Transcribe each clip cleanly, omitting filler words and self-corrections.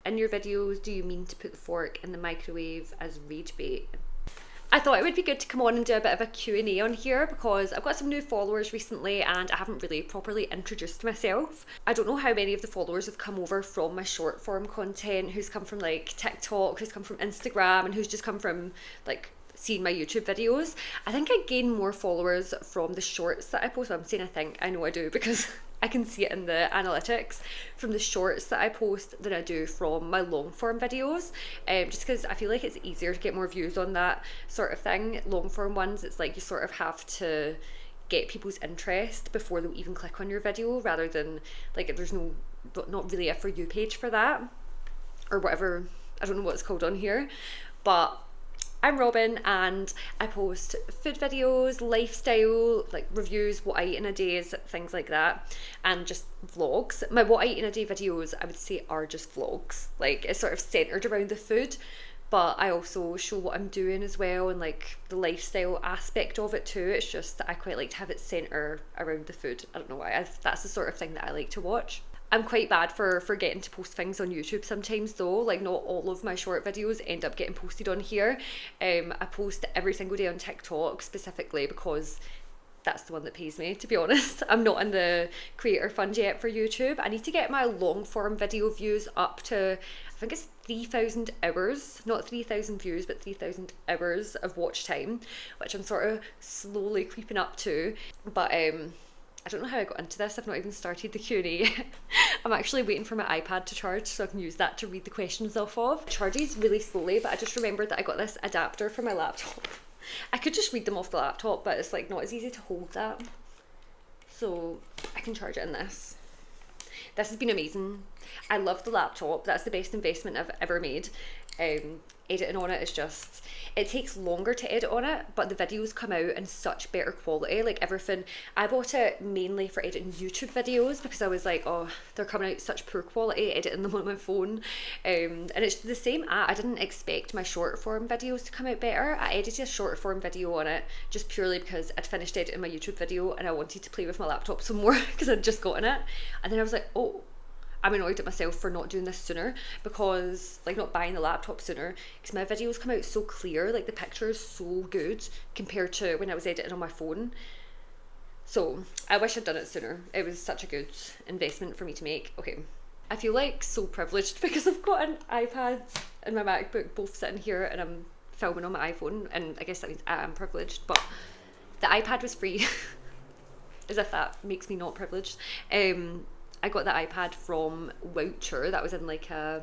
in your videos, do you mean to put the fork in the microwave as rage bait? I thought it would be good to come on and do a bit of a Q&A on here because I've got some new followers recently and I haven't really properly introduced myself. I don't know how many of the followers have come over from my short form content, who's come from like TikTok, who's come from Instagram, and who's just come from like seeing my YouTube videos. I think I gain more followers from the shorts that I post. I'm saying I know I do because I can see it in the analytics from the shorts that I post than I do from my long form videos, just because I feel like it's easier to get more views on that sort of thing. Long form ones, it's like you sort of have to get people's interest before they'll even click on your video, rather than like there's not really a For You page for that or whatever. I don't know what it's called on here, but I'm Robin and I post food videos, lifestyle, like reviews, what I eat in a day, things like that, and just vlogs. My what I eat in a day videos, I would say, are just vlogs. Like, it's sort of centered around the food, but I also show what I'm doing as well and like the lifestyle aspect of it too. It's just that I quite like to have it center around the food. I don't know why, that's the sort of thing that I like to watch. I'm quite bad for forgetting to post things on YouTube sometimes though. Like, not all of my short videos end up getting posted on here. I post every single day on TikTok specifically because that's the one that pays me, to be honest. I'm not in the creator fund yet for YouTube. I need to get my long form video views up to, I think it's 3,000 hours, not 3,000 views, but 3,000 hours of watch time, which I'm sort of slowly creeping up to. But I don't know how I got into this. I've not even started the Q&A. I'm actually waiting for my iPad to charge so I can use that to read the questions off of. It charges really slowly, but I just remembered that I got this adapter for my laptop. I could just read them off the laptop, but it's like not as easy to hold that. So I can charge it in this. This has been amazing. I love the laptop. That's the best investment I've ever made. Editing on it is just, it takes longer to edit on it, but the videos come out in such better quality. Like everything, I bought it mainly for editing YouTube videos because I was like, oh, they're coming out such poor quality editing them on my phone. And it's the same I didn't expect my short form videos to come out better. I edited a short form video on it just purely because I'd finished editing my YouTube video and I wanted to play with my laptop some more because I'd just gotten it. And then I was like, oh, I'm annoyed at myself for not doing this sooner, because like not buying the laptop sooner, because my videos come out so clear, like the picture is so good compared to when I was editing on my phone. So I wish I'd done it sooner. It was such a good investment for me to make. Okay, I feel like so privileged because I've got an iPad and my MacBook both sitting here and I'm filming on my iPhone, and I guess that means I am privileged, but the iPad was free. As if that makes me not privileged. I got the iPad from Woucher. That was in like a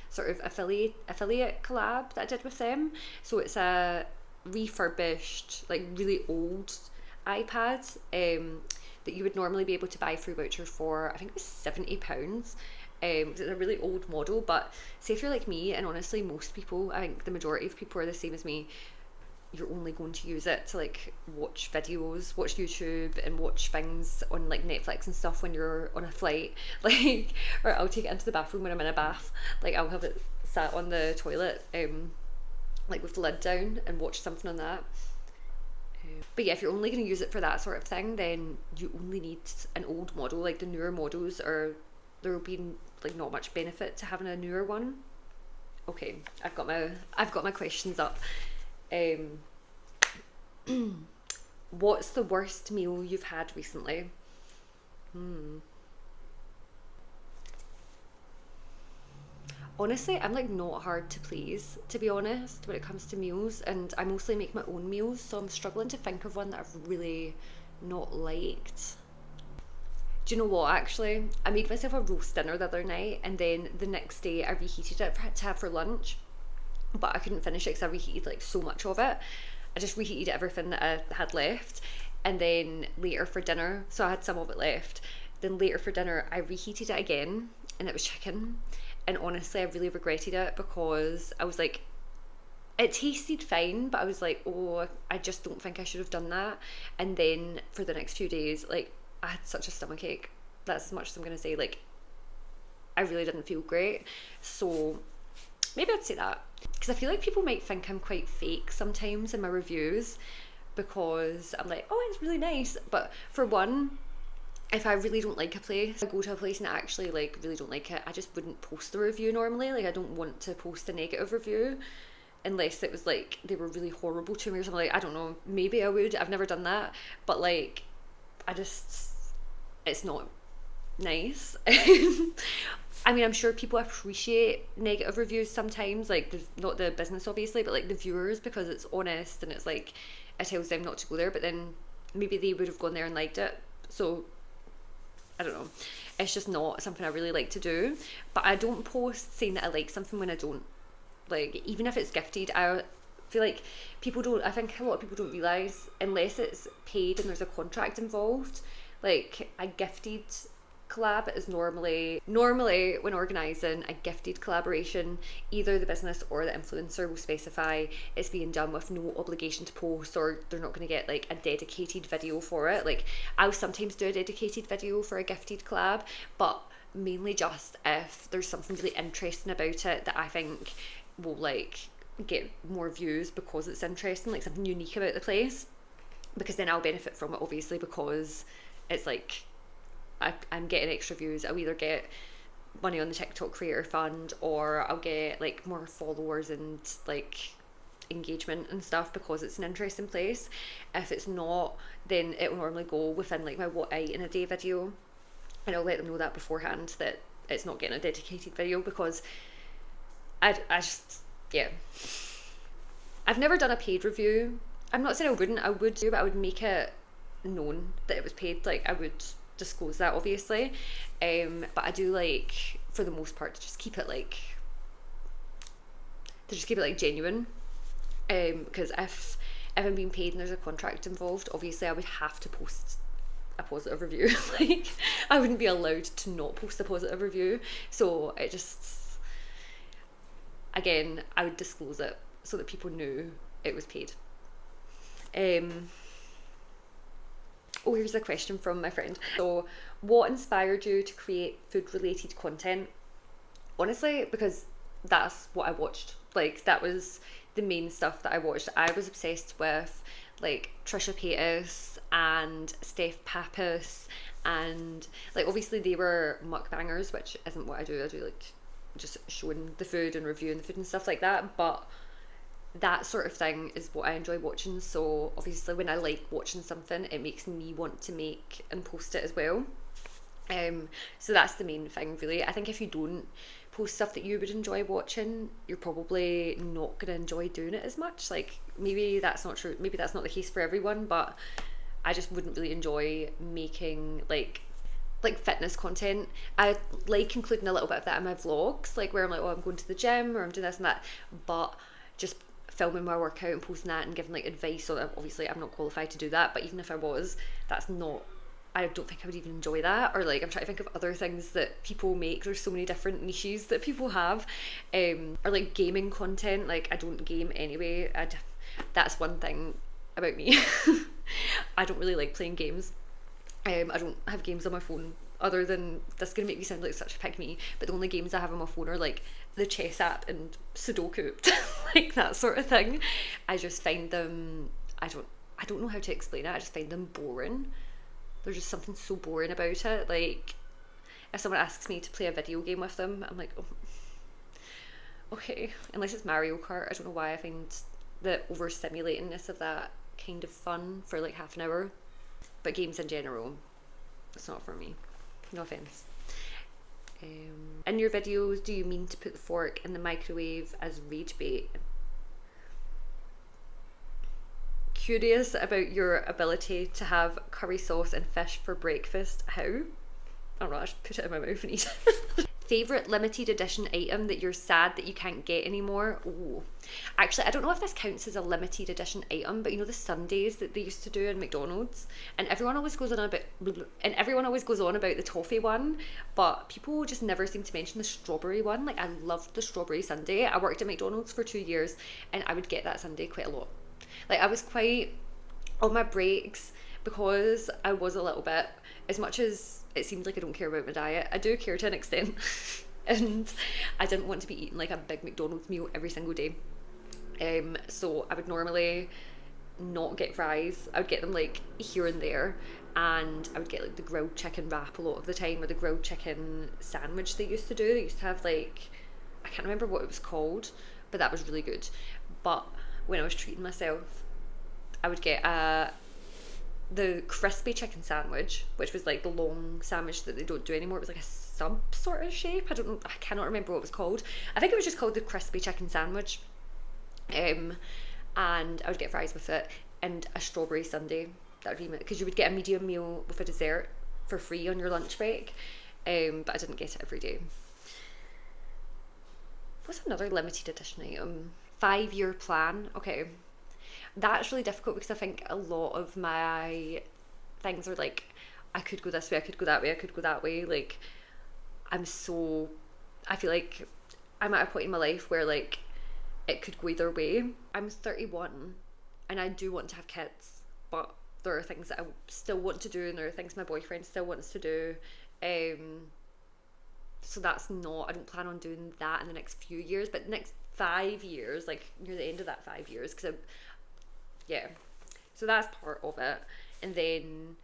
sort of affiliate collab that I did with them. So it's a refurbished, like really old iPad that you would normally be able to buy through Woucher for, I think it was £70. It's a really old model, but say if you're like me, and honestly most people, I think the majority of people are the same as me, you're only going to use it to like watch videos, watch YouTube and watch things on like Netflix and stuff when you're on a flight, like, or I'll take it into the bathroom when I'm in a bath, like I'll have it sat on the toilet like with the lid down and watch something on that. But yeah, if you're only going to use it for that sort of thing, then you only need an old model. Like the newer models there will be like not much benefit to having a newer one. Okay, I've got my questions up. What's the worst meal you've had recently? Honestly, I'm like not hard to please, to be honest, when it comes to meals, and I mostly make my own meals, so I'm struggling to think of one that I've really not liked. Do you know what, actually? I made myself a roast dinner the other night, and then the next day I reheated it to have for lunch, but I couldn't finish it because I reheated like so much of it. I just reheated everything that I had left, and then later for dinner, so I had some of it left, then later for dinner I reheated it again, and it was chicken, and honestly I really regretted it because I was like, it tasted fine, but I was like, oh, I just don't think I should have done that. And then for the next few days, like, I had such a stomachache. That's as much as I'm gonna say. Like, I really didn't feel great, so maybe I'd say that, because I feel like people might think I'm quite fake sometimes in my reviews, because I'm like, oh, it's really nice, but for one, if I really don't like a place, I go to a place and I actually like really don't like it, I just wouldn't post the review normally. Like I don't want to post a negative review unless it was like they were really horrible to me or something. Like I don't know, maybe I would. I've never done that, but like I just, it's not nice. I mean, I'm sure people appreciate negative reviews sometimes, like not the business obviously, but like the viewers, because it's honest and it's like it tells them not to go there, but then maybe they would have gone there and liked it. So I don't know. It's just not something I really like to do. But I don't post saying that I like something when I don't. Like, even if it's gifted, I feel like people don't, I think a lot of people don't realise, unless it's paid and there's a contract involved, like a gifted collab is normally when organising a gifted collaboration, either the business or the influencer will specify it's being done with no obligation to post, or they're not going to get like a dedicated video for it. Like I'll sometimes do a dedicated video for a gifted collab, but mainly just if there's something really interesting about it that I think will like get more views because it's interesting, like something unique about the place, because then I'll benefit from it obviously, because it's like I'm getting extra views. I'll either get money on the TikTok creator fund, or I'll get like more followers and like engagement and stuff because it's an interesting place. If it's not, then it will normally go within like my what I eat in a day video, and I'll let them know that beforehand that it's not getting a dedicated video, because I just, yeah. I've never done a paid review. I'm not saying I would do, but I would make it known that it was paid. Like I would disclose that obviously, but I do like, for the most part, to just keep it like genuine, because if I'm being paid and there's a contract involved, obviously I would have to post a positive review. Like I wouldn't be allowed to not post a positive review, so it just, again, I would disclose it so that people knew it was paid. Oh, here's a question from my friend. So, what inspired you to create food related content? Honestly, because that's what I watched. Like, that was the main stuff that I watched. I was obsessed with like Trisha Paytas and Steph Pappas, and like obviously they were mukbangers, which isn't what I do. I do like just showing the food and reviewing the food and stuff like that. But that sort of thing is what I enjoy watching. So obviously when I like watching something, it makes me want to make and post it as well. So that's the main thing really. I think if you don't post stuff that you would enjoy watching, you're probably not going to enjoy doing it as much. Like maybe that's not true, maybe that's not the case for everyone, but I just wouldn't really enjoy making like fitness content. I like including a little bit of that in my vlogs, like where I'm like, oh, I'm going to the gym or I'm doing this and that, but just filming my workout and posting that and giving like advice on it. Obviously I'm not qualified to do that, but even if I was, that's not, I don't think I would even enjoy that. Or like I'm trying to think of other things that people make. There's so many different niches that people have. Or like gaming content. Like I don't game anyway. That's one thing about me. I don't really like playing games. I don't have games on my phone, other than, this is going to make me sound like such a pick me, but the only games I have on my phone are like the chess app and Sudoku, like that sort of thing. I just find them, I don't know how to explain it, I just find them boring. There's just something so boring about it. Like if someone asks me to play a video game with them, I'm like, oh, okay, unless it's Mario Kart. I don't know why I find the overstimulatingness of that kind of fun for like half an hour. But games in general, it's not for me. No offense. In your videos, do you mean to put the fork in the microwave as rage bait? Curious about your ability to have curry sauce and fish for breakfast. How? I don't know, I just put it in my mouth and eat it. Favourite limited edition item that you're sad that you can't get anymore? Oh, actually, I don't know if this counts as a limited edition item, but you know the sundaes that they used to do in McDonald's, and everyone always goes on about the toffee one, but people just never seem to mention the strawberry one. Like I loved the strawberry sundae. I worked at McDonald's for 2 years, and I would get that sundae quite a lot. Like I was quite on my breaks, because I was a little bit, as much as it seems like I don't care about my diet, I do care to an extent. And I didn't want to be eating like a big McDonald's meal every single day. So I would normally not get fries. I would get them like here and there, and I would get like the grilled chicken wrap a lot of the time, or the grilled chicken sandwich they used to do. They used to have like, I can't remember what it was called, but that was really good. But when I was treating myself, I would get the crispy chicken sandwich, which was like the long sandwich that they don't do anymore. It was like a sub sort of shape. I don't know. I cannot remember what it was called. I think it was just called the crispy chicken sandwich. And I would get fries with it and a strawberry sundae. That would be, because you would get a medium meal with a dessert for free on your lunch break. But I didn't get it every day. What's another limited edition item? 5-year plan. Okay, that's really difficult because I think a lot of my things are like, I could go this way, I could go that way, I could go that way. Like, I feel like I'm at a point in my life where like it could go either way. I'm 31 and I do want to have kids, but there are things that I still want to do and there are things my boyfriend still wants to do. So that's not, I don't plan on doing that in the next few years, but next 5 years, like near the end of that 5 years, because yeah, so that's part of it. And then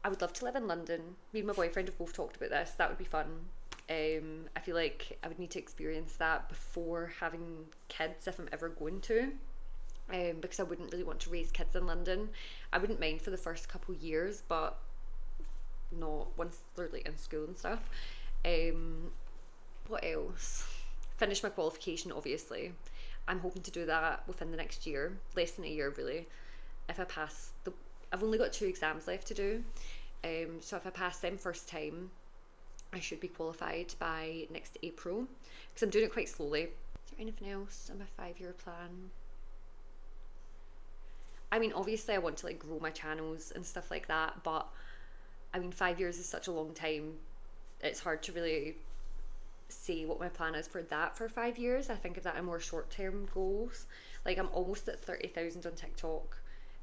I would love to live in London. Me and my boyfriend have both talked about this. That would be fun. I feel like I would need to experience that before having kids if I'm ever going to. Because I wouldn't really want to raise kids in London. I wouldn't mind for the first couple years, but not once they're like in school and stuff. What else? Finish my qualification, obviously. I'm hoping to do that within the next year, less than a year really. If I pass I've only got 2 exams left to do. So if I pass them first time, I should be qualified by next April, because I'm doing it quite slowly. Is there anything else in my 5-year plan? I mean, obviously I want to like grow my channels and stuff like that, but I mean 5 years is such a long time. It's hard to really say what my plan is for that for 5 years. I think of that in more short-term goals. Like, I'm almost at 30,000 on TikTok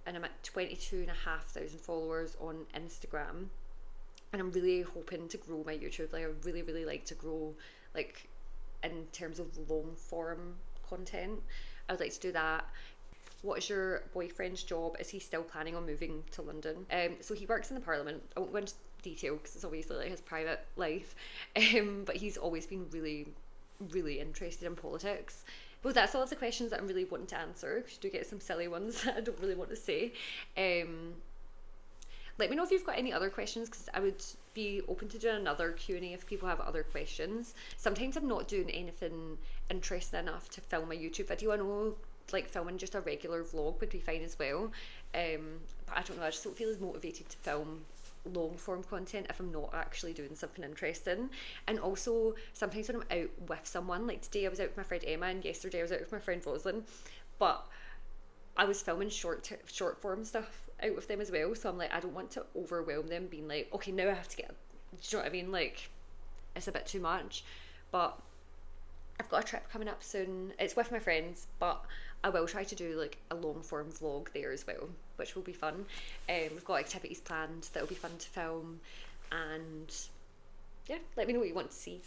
and I'm at 22,500 followers on Instagram, and I'm really hoping to grow my YouTube. Like, I really like to grow, like, in terms of long form content. I would like to do that. What is your boyfriend's job? Is he still planning on moving to London? So he works in the Parliament. I won't go into detail because it's obviously like his private life, but he's always been really interested in politics. But that's all of the questions that I'm really wanting to answer, because you do get some silly ones that I don't really want to say. Let me know if you've got any other questions, because I would be open to doing another Q&A if people have other questions. Sometimes I'm not doing anything interesting enough to film a YouTube video. I know like filming just a regular vlog would be fine as well, but I don't know, I just don't feel as motivated to film long form content if I'm not actually doing something interesting. And also sometimes when I'm out with someone, like today I was out with my friend Emma and yesterday I was out with my friend Roslyn, but I was filming short form stuff out with them as well, so I'm like, I don't want to overwhelm them being like, okay, now I have to get, do you know what I mean, like it's a bit too much. But I've got a trip coming up soon. It's with my friends, but I will try to do like a long form vlog there as well, which will be fun. We've got activities planned that will be fun to film, and yeah, let me know what you want to see.